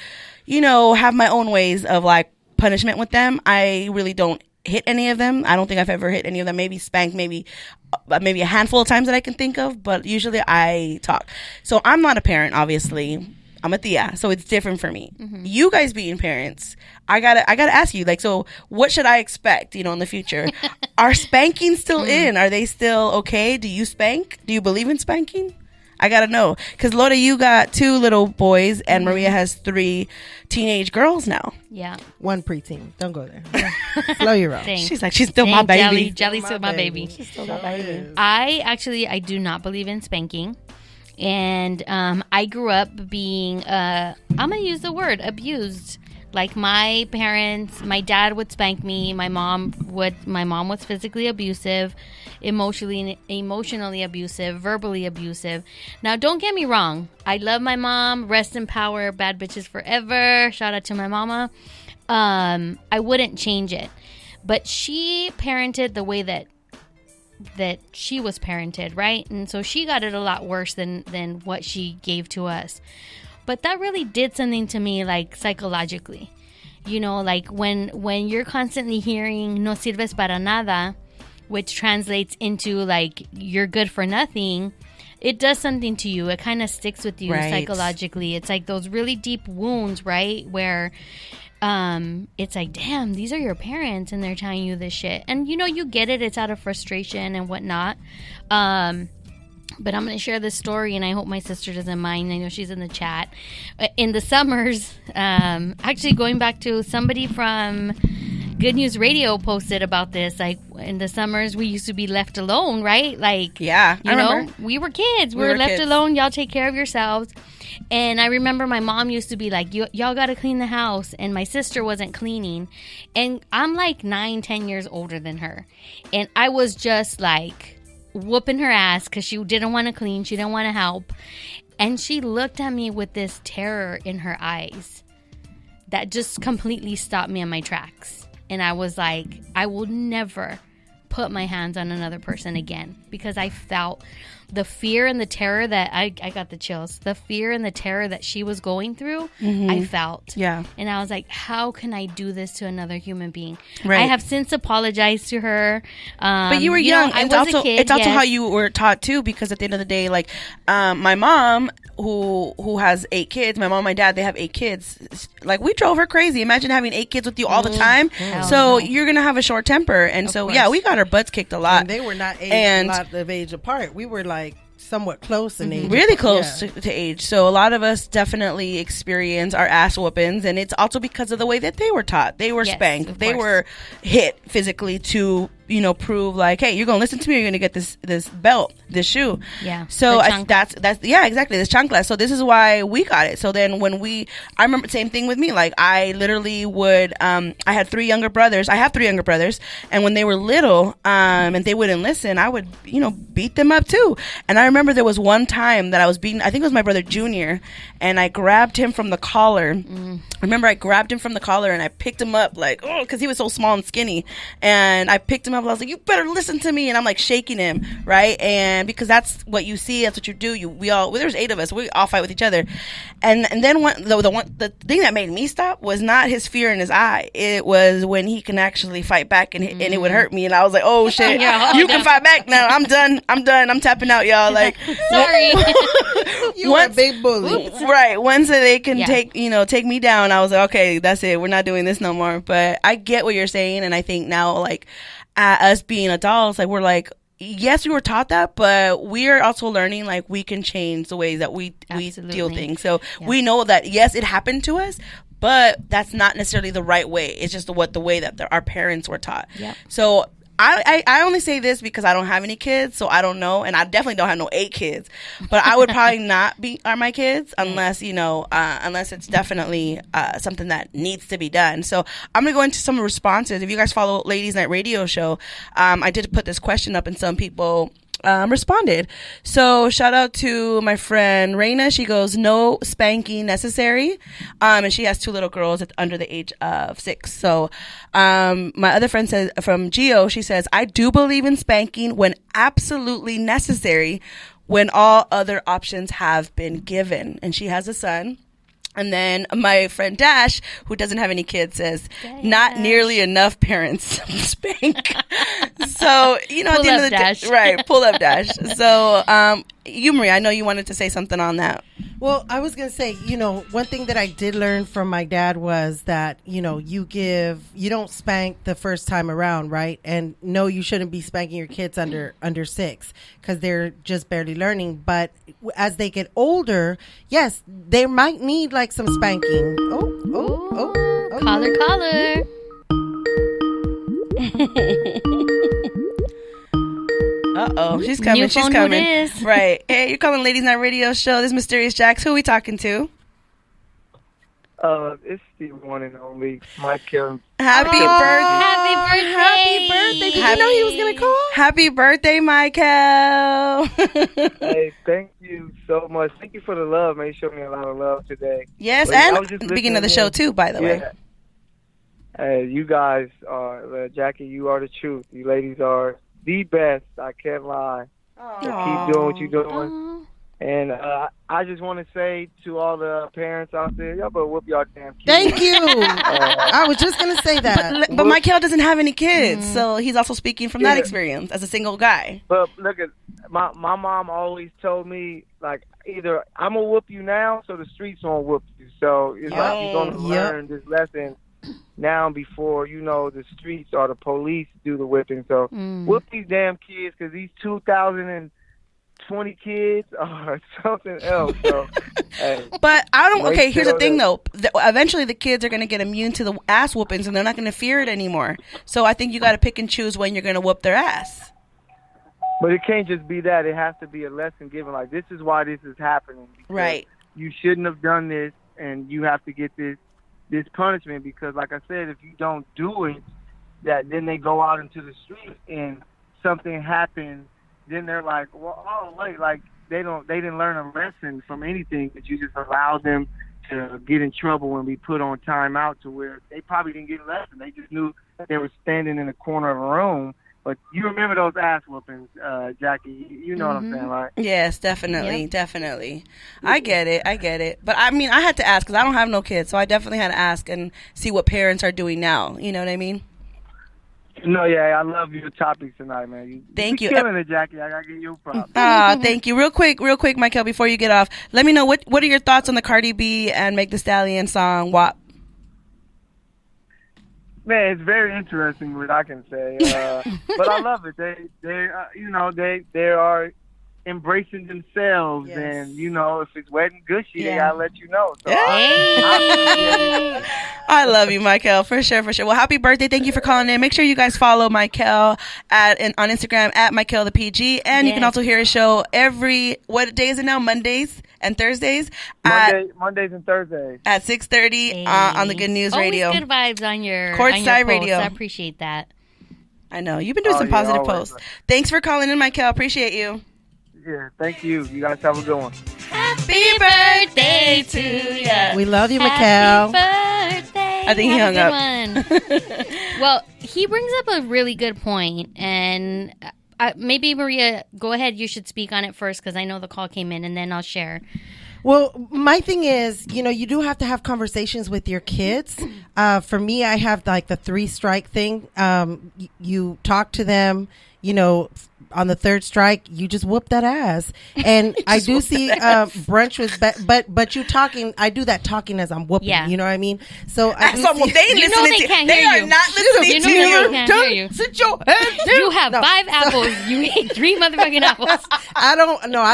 you know, have my own ways of like punishment with them. I really don't hit any of them. I don't think I've ever hit any of them. Maybe spanked, maybe a handful of times that I can think of, but usually I talk. So I'm not a parent, obviously. I'm a tia, so it's different for me. You guys being parents, I gotta ask you, like, so what should I expect, in the future? Are spankings still in? Are they still okay? Do you spank? Do you believe in spanking? I gotta know, because Lorde, you got 2 little boys, and Maria has 3 teenage girls now. Yeah. 1 preteen. Don't go there. Slow your roll. She's like, she's still my baby. Jelly's still my baby. She's still my baby. I do not believe in spanking. And I grew up being, I'm going to use the word, abused. Like my parents, my dad would spank me. My mom was physically abusive, emotionally abusive, verbally abusive. Now, don't get me wrong. I love my mom. Rest in power. Bad bitches forever. Shout out to my mama. I wouldn't change it. But she parented the way that she was parented, right? And so she got it a lot worse than what she gave to us. But that really did something to me, like psychologically. Like when you're constantly hearing no sirves para nada, which translates into like you're good for nothing, it does something to you. It kind of sticks with you psychologically. It's like those really deep wounds, right? Where it's like, damn, these are your parents and they're telling you this shit. And you get it. It's out of frustration and whatnot. But I'm going to share this story, and I hope my sister doesn't mind. I know she's in the chat. In the summers, actually going back to somebody from Good News Radio posted about this. Like, in the summers, we used to be left alone, right? Like, yeah, I remember. We were kids. We were left kids. alone. Y'all take care of yourselves. And I remember my mom used to be like, y'all got to clean the house. And my sister wasn't cleaning. And I'm like 9-10 years older than her. And I was just like whooping her ass because she didn't want to clean. She didn't want to help. And she looked at me with this terror in her eyes that just completely stopped me in my tracks. And I was like, I will never put my hands on another person again, because I felt the fear and the terror that I got the chills. The fear and the terror that she was going through, I felt. Yeah. And I was like, how can I do this to another human being? Right. I have since apologized to her. But you were young. I And was a kid, it's also how you were taught too, because at the end of the day, like my mom, who has 8 kids, my mom and my dad, they have 8 kids. Like, we drove her crazy. Imagine having 8 kids with you all the time. So you're gonna have a short temper. And of course. Yeah, we got our butts kicked a lot. And they were not a lot of age apart. We were like somewhat close in age. Really close to age. So a lot of us definitely experience our ass whoopings, and it's also because of the way that they were taught. They were spanked. They were hit physically to prove like, hey, you're gonna listen to me, you're gonna get this belt, this shoe. Yeah. So that's exactly, this chancla. So this is why we got it. So then I remember same thing with me. Like, I literally would I had 3 younger brothers. I have 3 younger brothers, and when they were little and they wouldn't listen, I would beat them up too. And I remember there was one time that I was beating, I think it was my brother Junior, and I grabbed him from the collar. I remember I grabbed him from the collar and I picked him up, like, because he was so small and skinny, and I picked him up. I was like, you better listen to me. And I'm like shaking him, right? And because that's what you see, that's what you do. There's 8 of us. We all fight with each other. And then the thing that made me stop was not his fear in his eye. It was when he can actually fight back and it would hurt me. And I was like, oh shit, you can fight back now. I'm done. I'm tapping out, y'all. Like, sorry. You were a big bully. Right. Once they can take me down, I was like, okay, that's it. We're not doing this no more. But I get what you're saying. And I think now, like, us being adults, like, we're like, yes, we were taught that, but we are also learning, like, we can change the ways that we deal things. So we know that, yes, it happened to us, but that's not necessarily the right way. It's just the way that our parents were taught. Yep. So I only say this because I don't have any kids, so I don't know, and I definitely don't have no 8 kids. But I would probably not be my kids unless unless it's definitely something that needs to be done. So I'm gonna go into some responses. If you guys follow Ladies Night Radio Show, I did put this question up, and some people responded. So shout out to my friend Raina. She goes, no spanking necessary, and she has 2 little girls under the age of 6. So my other friend says, from Geo, she says, I do believe in spanking when absolutely necessary, when all other options have been given. And she has a son. And then my friend Dash, who doesn't have any kids, says, not nearly enough parents spank. So, you know, at the end of the day, right, pull up Dash. So, you, Maria, I know you wanted to say something on that. Well, I was going to say, you know, one thing that I did learn from my dad was that, you know, you don't spank the first time around, right? And no, you shouldn't be spanking your kids under 6 because they're just barely learning. But as they get older, yes, they might need like some spanking. Oh. Caller. Uh-oh, she's coming. Right. Hey, you're calling Ladies Night Radio Show. This is Mysterious Jax. Who are we talking to? It's the one and only Michael. Happy birthday. Happy birthday. Did you know he was going to call? Happy birthday, Michael. Hey, thank you so much. Thank you for the love, man. You showed me a lot of love today. Yes, and the beginning of the show, too, by the way. Hey, you guys are, Jackie, you are the truth. You ladies are the best. I can't lie. So keep doing what you're doing. Aww. And I just want to say to all the parents out there, y'all better whoop y'all damn kids. Thank you. I was just going to say that. But Michael doesn't have any kids, so he's also speaking from that experience as a single guy. But look at my mom always told me, like, either I'm going to whoop you now so the streets won't whoop you. So it's like you're going to learn this lesson now before, you know, the streets or the police do the whipping. So whoop these damn kids because these 2020 kids are something else. So, hey, but I don't. Okay, here's the thing though. Eventually, the kids are going to get immune to the ass whoopings, and they're not going to fear it anymore. So I think you got to pick and choose when you're going to whoop their ass. But it can't just be that. It has to be a lesson given. Like, this is why this is happening. Right. You shouldn't have done this, and you have to get this punishment because, like I said, if you don't do it, then they go out into the street and something happens. Then they're like, well, oh wait, like they didn't learn a lesson from anything, but you just allowed them to get in trouble and be put on timeout to where they probably didn't get a lesson. They just knew that they were standing in a corner of a room. But you remember those ass whoopings, Jackie? You know what I'm saying, right? Yes, definitely, definitely. I get it. But I mean, I had to ask because I don't have no kids, so I definitely had to ask and see what parents are doing now. You know what I mean? No, yeah, I love your topics tonight, man. Thank you. You're killing it, Jackie. I gotta give you a prop. Thank you. Real quick, Michael, before you get off, let me know what are your thoughts on the Cardi B and Meg Thee Stallion song WAP? Man, it's very interesting what I can say, but I love it. They are embracing themselves, and you know, if it's wet and gushy, they gotta let you know. So I love you, Michael, for sure. Well, happy birthday! Thank you for calling in. Make sure you guys follow Michael on Instagram at Michael the PG, and you can also hear his show what day is it now? Mondays and Thursdays. Mondays and Thursdays at 6:30 on the Good News Radio. Always good vibes on your Courtside Radio. I appreciate that. I know you've been doing some positive posts. Thanks for calling in, Michael. Appreciate you. Yeah, thank you. You guys have a good one. Happy birthday to you. We love you, Michael. Happy birthday. I think he hung up. Well, he brings up a really good point, and maybe Maria, go ahead. You should speak on it first because I know the call came in, and then I'll share. Well, my thing is, you know, you do have to have conversations with your kids. For me, I have like the 3-strike thing. You talk to them, you know, on the 3rd strike, you just whoop that ass. And I do see brunch with, but you talking. I do that talking as I'm whooping. Yeah. You know what I mean? So I do they are not listening to you. Can't hear you. Sit your head down. You have 5 apples. You ate 3 motherfucking apples. I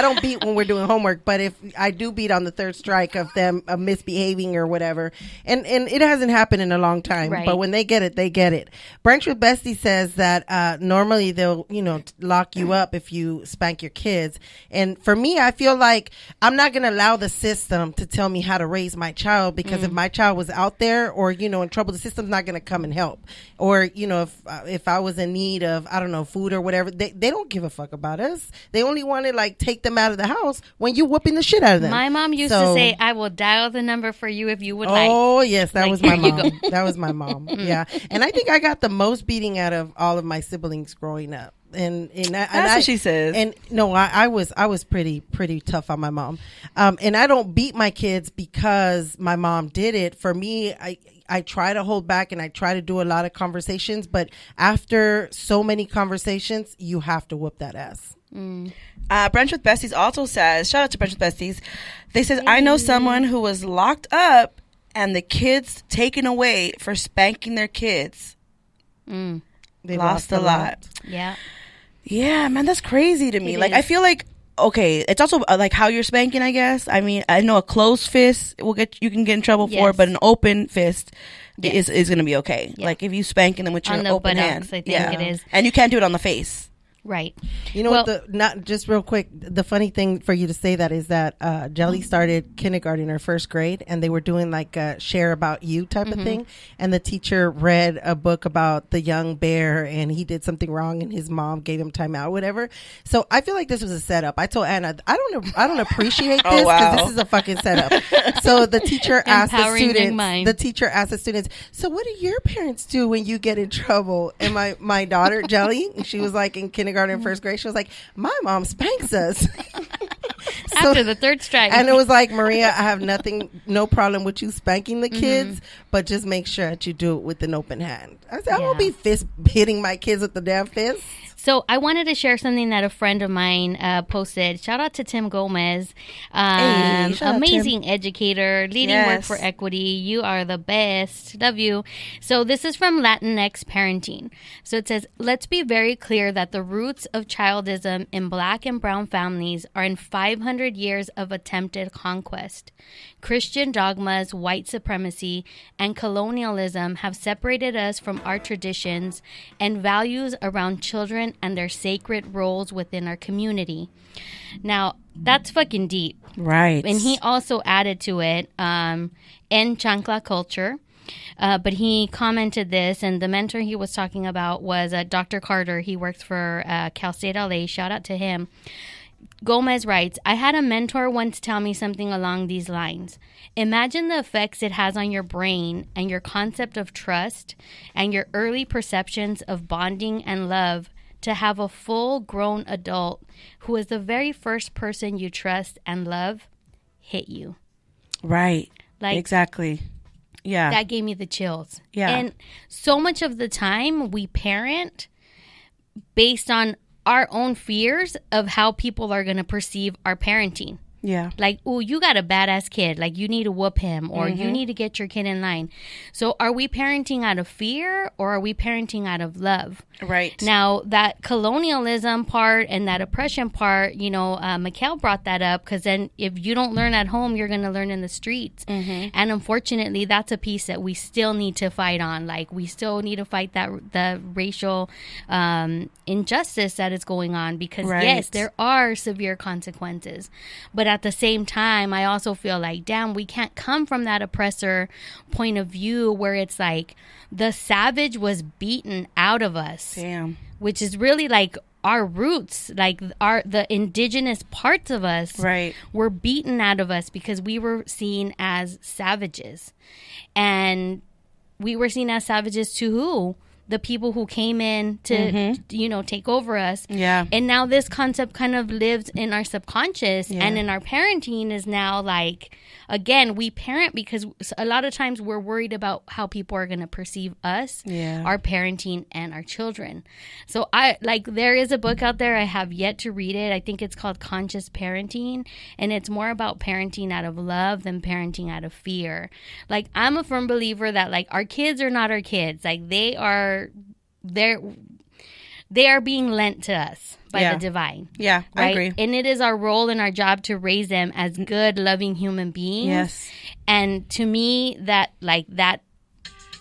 don't beat when we're doing homework, but if I do beat on the 3rd strike of them misbehaving or whatever, and it hasn't happened in a long time, right. But when they get it, they get it. Brunch with Bestie says that normally they'll, you know, lock you up if you spank your kids. And for me, I feel like I'm not going to allow the system to tell me how to raise my child, because if my child was out there or, you know, in trouble, the system's not going to come and help. Or, you know, if I was in need of, I don't know, food or whatever, they don't give a fuck about us. They only want to like take them out of the house when you're whooping the shit out of them. My mom used to say, I will dial the number for you if you would like. Oh, yes, that was my mom. That was my mom. Yeah. And I think I got the most beating out of all of my siblings growing up. And That's what she says. And no, I was pretty tough on my mom. And I don't beat my kids because my mom did it. For me, I try to hold back and I try to do a lot of conversations, but after so many conversations, you have to whoop that ass. Brunch with Besties also says, shout out to Brunch with Besties. They says, I know someone who was locked up and the kids taken away for spanking their kids. They lost a lot. Yeah. Yeah, man, that's crazy to me. It Like, is. I feel like, okay, it's also like how you're spanking, I guess. I mean, I know a closed fist you can get in trouble for, Yes. but an open fist Yes. is going to be okay. Yeah. Like if you spanking them with your On the open hand. buttocks, I think it is. And you can't do it on the face. Right. You know what? Not just real quick. The funny thing for you to say that is that Jelly started kindergarten or first grade, and they were doing like a share about you type of thing. And the teacher read a book about the young bear, and he did something wrong, and his mom gave him time out, whatever. So I feel like this was a setup. I told Anna, I don't appreciate this because this is a fucking setup. So the teacher asked the Empowering young students. mind. The teacher asked the students, "So what do your parents do when you get in trouble?" And my daughter Jelly, she was like in kindergarten and first grade, she was like, my mom spanks us. After the third strike. And it was like, Maria, I have no problem with you spanking the kids, but just make sure that you do it with an open hand. I said, I won't be fist hitting my kids with the damn fist. So I wanted to share something that a friend of mine posted. Shout out to Tim Gomez. Hey, shout out, amazing educator, leading work for equity. You are the best. Love you. So this is from Latinx Parenting. So it says, let's be very clear that the roots of childism in Black and brown families are in 500 years of attempted conquest. Christian dogmas, white supremacy, and colonialism have separated us from our traditions and values around children and their sacred roles within our community. Now, that's fucking deep. Right. And he also added to it, in chancla culture. But he commented this, and the mentor he was talking about was Dr. Carter. He works for Cal State LA. Shout out to him. Gomez writes, I had a mentor once tell me something along these lines. Imagine the effects it has on your brain and your concept of trust and your early perceptions of bonding and love to have a full-grown adult who is the very first person you trust and love hit you. Right. Like, exactly. Yeah. That gave me the chills. Yeah. And so much of the time we parent based on our own fears of how people are going to perceive our parenting. Yeah. Like, oh, you got a badass kid. Like, you need to whoop him or you need to get your kid in line. So are we parenting out of fear or are we parenting out of love? Right. Now, that colonialism part and that oppression part, you know, Mikhail brought that up because then if you don't learn at home, you're going to learn in the streets. And unfortunately, that's a piece that we still need to fight on. Like, we still need to fight the racial injustice that is going on because, yes, there are severe consequences. But at the same time, I also feel like, damn, we can't come from that oppressor point of view where it's like the savage was beaten out of us. Damn. Which is really like our roots, like the indigenous parts of us were beaten out of us because we were seen as savages. And we were seen as savages to who? The people who came in to, you know, take over us. Yeah. And now this concept kind of lives in our subconscious and in our parenting is now like, again, we parent because a lot of times we're worried about how people are going to perceive us, our parenting and our children. So there is a book out there. I have yet to read it. I think it's called Conscious Parenting. And it's more about parenting out of love than parenting out of fear. Like, I'm a firm believer that like our kids are not our kids. Like they are being lent to us by the divine. Yeah, right? I agree. And it is our role and our job to raise them as good, loving human beings. Yes. And to me, that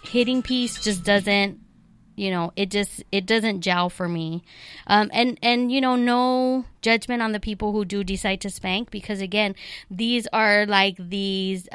hitting piece just doesn't, you know, it doesn't gel for me. And you know, no judgment on the people who do decide to spank because again, these are like these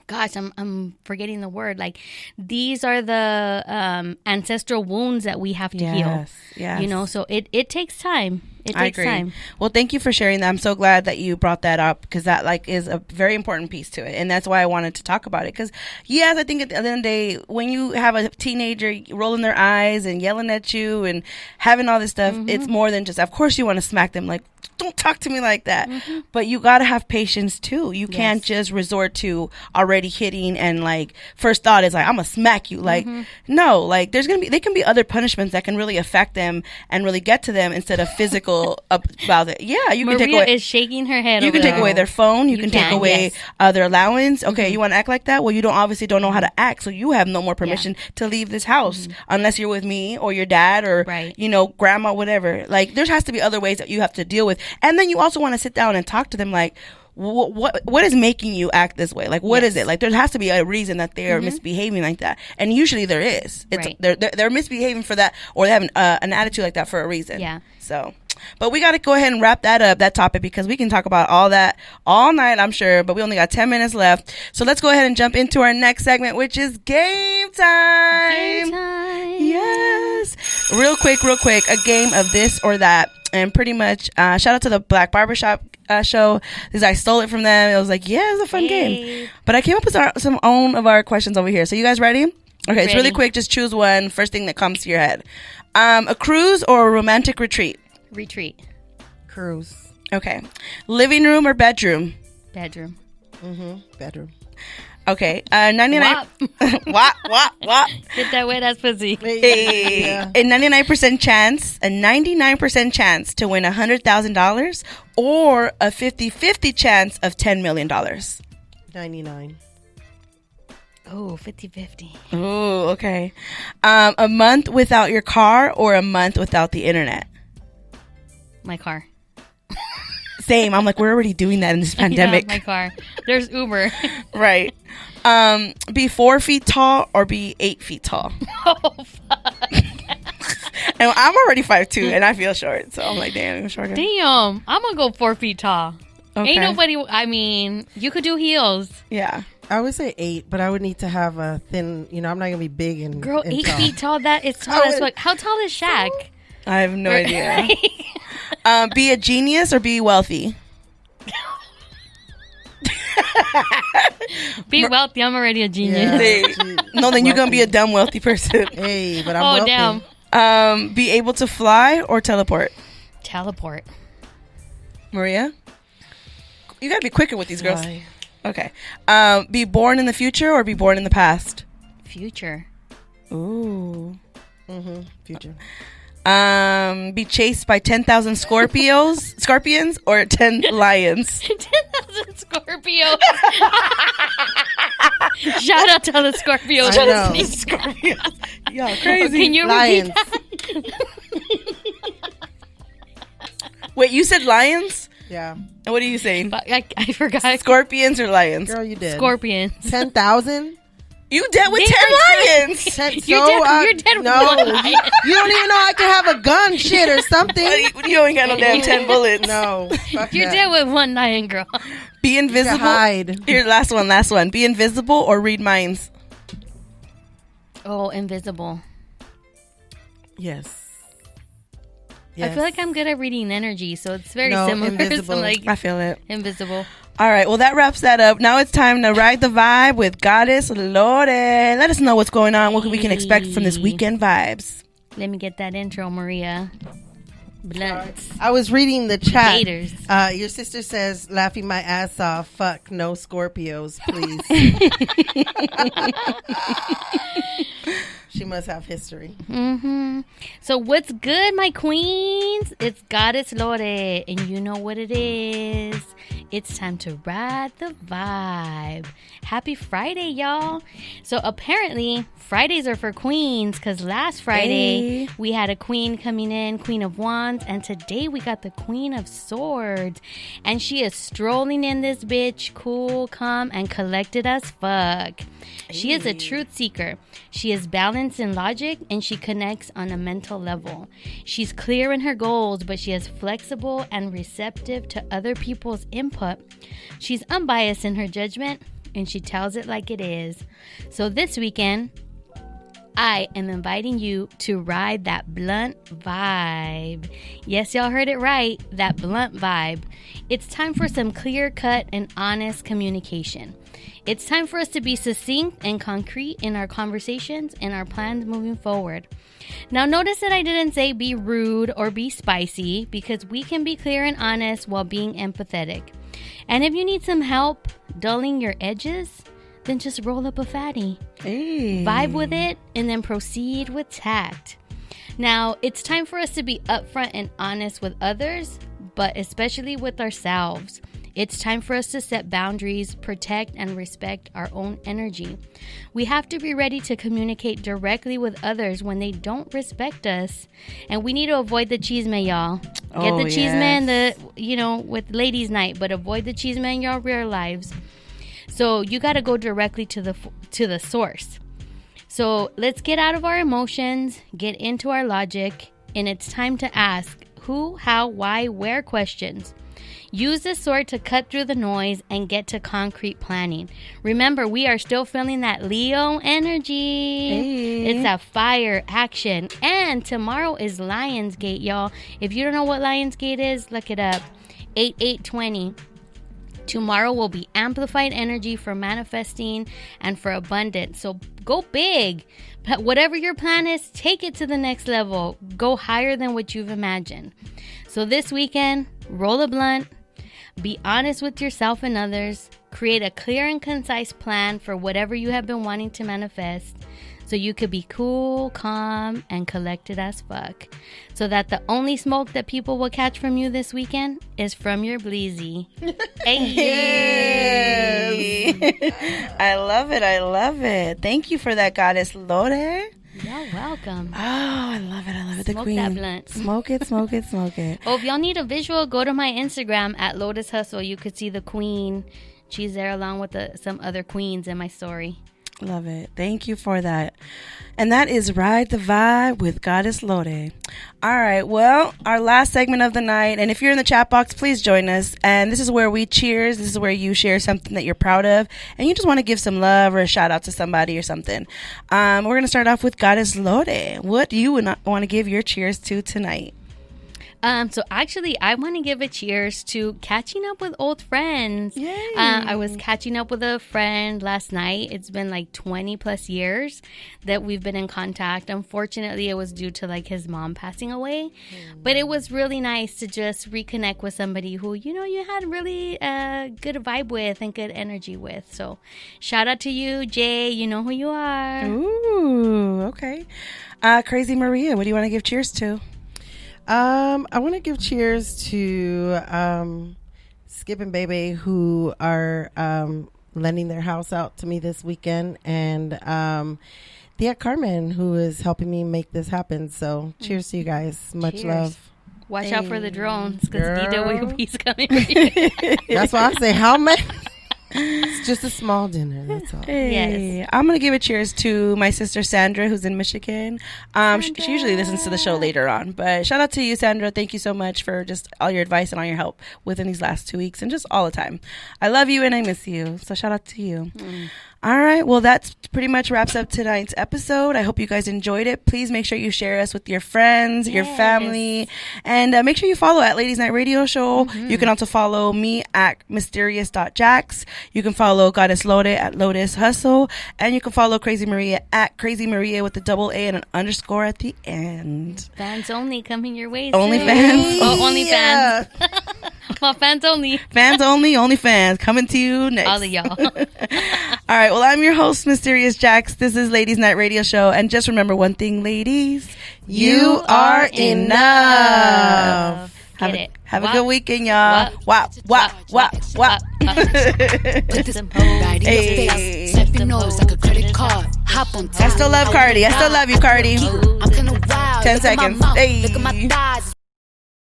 gosh, I'm forgetting the word. Like, these are the ancestral wounds that we have to heal. Yes. You know, so it takes time. It I takes agree. time. Well, thank you for sharing that. I'm so glad that you brought that up because that like is a very important piece to it, and that's why I wanted to talk about it. Because yes, I think at the end of the day, when you have a teenager rolling their eyes and yelling at you and having all this stuff, it's more than just. Of course, you want to smack them like, don't talk to me like that. But you got to have patience too. You can't just resort to already hitting and like first thought is like I'm gonna smack you. Like no, like there can be other punishments that can really affect them and really get to them instead of physical about it. Yeah, you can take Maria away. is shaking her head. You can take away their phone. You can take away their allowance. Okay, you want to act like that? Well, you obviously don't know how to act, so you have no more permission to leave this house unless you're with me or your dad or grandma, whatever. Like there has to be other ways that you have to deal with, and then you also want to sit down and talk to them like. What is making you act this way? Like, what is it? Like, there has to be a reason that they are misbehaving like that, and usually there is. It's they're misbehaving for that, or they have an attitude like that for a reason. Yeah. So, but we got to go ahead and wrap that topic because we can talk about all that all night, I'm sure. But we only got 10 minutes left, so let's go ahead and jump into our next segment, which is game time. Game time. Yes. Real quick, a game of this or that, and pretty much shout out to the Black Barbershop show because I stole it from them. It was like, yeah, it was a fun game. But I came up with some own of our questions over here. So you guys ready? Okay, it's really quick. Just choose one. First thing that comes to your head. A cruise or a romantic retreat? Retreat. Cruise. Okay. Living room or bedroom? Bedroom. Bedroom. Okay. 99. Wop. Get that wet ass pussy. Hey. Yeah. A 99% chance to win $100,000 or a 50-50 chance of $10 million. 99. Oh, 50-50. Oh, okay. A month without your car or a month without the internet? My car. Same. I'm like, we're already doing that in this pandemic. Yeah, my car. There's Uber. Right. Be 4 feet tall or be 8 feet tall? Oh, fuck. And I'm already 5'2" and I feel short. So I'm like, damn, I'm short. Damn. I'm going to go 4 feet tall. Okay. Ain't nobody, I mean, you could do heels. Yeah. I would say 8, but I would need to have a thin, I'm not going to be big and Girl, and 8 tall. feet tall, that is tall as fuck. How tall is Shaq? I have no idea. Be a genius or be wealthy? Be wealthy. I'm already a genius. Yeah. No, then you're going to be a dumb wealthy person. Hey, but I'm wealthy. Damn. Be able to fly or teleport? Teleport. Maria? You got to be quicker with these girls. Fly. Okay. Be born in the future or be born in the past? Future. Ooh. Future. Be chased by 10,000 scorpions or 10 lions? 10,000 Scorpios. Shout out to the Scorpios. I know. Scorpions. Y'all crazy. Can you Lions. repeat that? Wait, you said lions? Yeah. And what are you saying? I forgot. Scorpions or lions? Girl, you did. Scorpions. 10,000? You dead with They 10 were lions. You're dead with no. one lion. You don't even know I can have a gun, shit, or something. You ain't got no damn 10 bullets. No. Fuck You're that. dead with one lion, girl. Be invisible. hide. Here, last one. Be invisible or read minds? Oh, invisible. Yes. I feel like I'm good at reading energy, so it's very No, similar. invisible. So like I feel it. invisible. All right, well, that wraps that up. Now it's time to ride the vibe with Goddess Lorde. Let us know what's going on, what we can expect from this weekend vibes. Let me get that intro, Maria. Blunts. I was reading the chat. Gators. Your sister says, laughing my ass off. Fuck, no Scorpios, please. She must have history. So what's good, my queens? It's Goddess Lorde, and you know what it is. It's time to ride the vibe. Happy Friday, y'all. So apparently, Fridays are for queens, because last Friday, we had a queen coming in, Queen of Wands, and today we got the Queen of Swords. And she is strolling in this bitch, cool, calm, and collected as fuck. She is a truth seeker. She is balanced in logic, and she connects on a mental level. She's clear in her goals, but she is flexible and receptive to other people's input. She's unbiased in her judgment, and she tells it like it is. So this weekend, I am inviting you to ride that blunt vibe. Yes, y'all heard it right, that blunt vibe. It's time for some clear-cut and honest communication. It's time for us to be succinct and concrete in our conversations and our plans moving forward. Now, notice that I didn't say be rude or be spicy, because we can be clear and honest while being empathetic. And if you need some help dulling your edges, then just roll up a fatty. Hey. Vibe with it and then proceed with tact. Now, it's time for us to be upfront and honest with others, but especially with ourselves. It's time for us to set boundaries, protect and respect our own energy. We have to be ready to communicate directly with others when they don't respect us. And we need to avoid the chisme, y'all. Get the chisme in with ladies' night, but avoid the chisme in your real lives. So you got to go directly to the source. So let's get out of our emotions, get into our logic, and it's time to ask who, how, why, where questions. Use this sword to cut through the noise and get to concrete planning. Remember, we are still feeling that Leo energy. Hey. It's a fire action. And tomorrow is Lionsgate, y'all. If you don't know what Lionsgate is, look it up. 8820. Tomorrow will be amplified energy for manifesting and for abundance. So go big. But whatever your plan is, take it to the next level. Go higher than what you've imagined. So this weekend, roll a blunt. Be honest with yourself and others. Create a clear and concise plan for whatever you have been wanting to manifest, so you could be cool, calm, and collected as fuck. So that the only smoke that people will catch from you this weekend is from your bleezy. Hey. I love it. I love it. Thank you for that, Goddess Lorde. You're welcome. Oh, I love it. I love it. The Smoke queen. that blunt. Smoke it, smoke it, smoke it. Oh, if y'all need a visual, go to my Instagram at Lotus Hustle. You could see the queen. She's there along with some other queens in my story. Love it. Thank you for that. And that is Ride the Vibe with Goddess Lorde. All right. Well, our last segment of the night. And if you're in the chat box, please join us. And this is where we cheers. This is where you share something that you're proud of. And you just want to give some love or a shout out to somebody or something. We're going to start off with Goddess Lorde. What do you want to give your cheers to tonight? So actually, I want to give a cheers to catching up with old friends. Yay. I was catching up with a friend last night. It's been like 20 plus years that we've been in contact. Unfortunately, it was due to like his mom passing away. But it was really nice to just reconnect with somebody who, you had really good vibe with and good energy with. So shout out to you, Jay. You know who you are. Ooh, okay. Crazy Maria, what do you want to give cheers to? I want to give cheers to Skip and Bebe, who are lending their house out to me this weekend, and Thea Carmen, who is helping me make this happen. So cheers to you guys. Much Cheers. love. Watch out for the drones, because Girl. DWP's coming for you. That's why I say how many. It's just a small dinner. That's all. Hey, Yes. I'm going to give a cheers to my sister Sandra, who's in Michigan. She usually listens to the show later on. But shout out to you, Sandra. Thank you so much for just all your advice and all your help within these last 2 weeks and just all the time. I love you and I miss you. So shout out to you. All right. Well, that's pretty much wraps up tonight's episode. I hope you guys enjoyed it. Please make sure you share us with your friends, your family, and make sure you follow at Ladies Night Radio Show. You can also follow me at mysterious.jax. You can follow Goddess Lorde at Lotus Hustle, and you can follow Crazy Maria at Crazy Maria with the double A and an underscore at the end. Fans only coming your way. OnlyFans. Oh, OnlyFans. Well, fans only. Fans only, OnlyFans. Coming to you next. All of y'all. All right. Well, I'm your host, Mysterious Jax. This is Ladies Night Radio Show. And just remember one thing, ladies. You are enough. Have a good weekend, y'all. Wop, wop, wop, wop. Put this right in your face. Slap your nose like a credit card. Hop on top. I still love Cardi. I still love you, Cardi. I'm kinda wild. 10 Look at my seconds. mouth. Hey. Look at my thighs.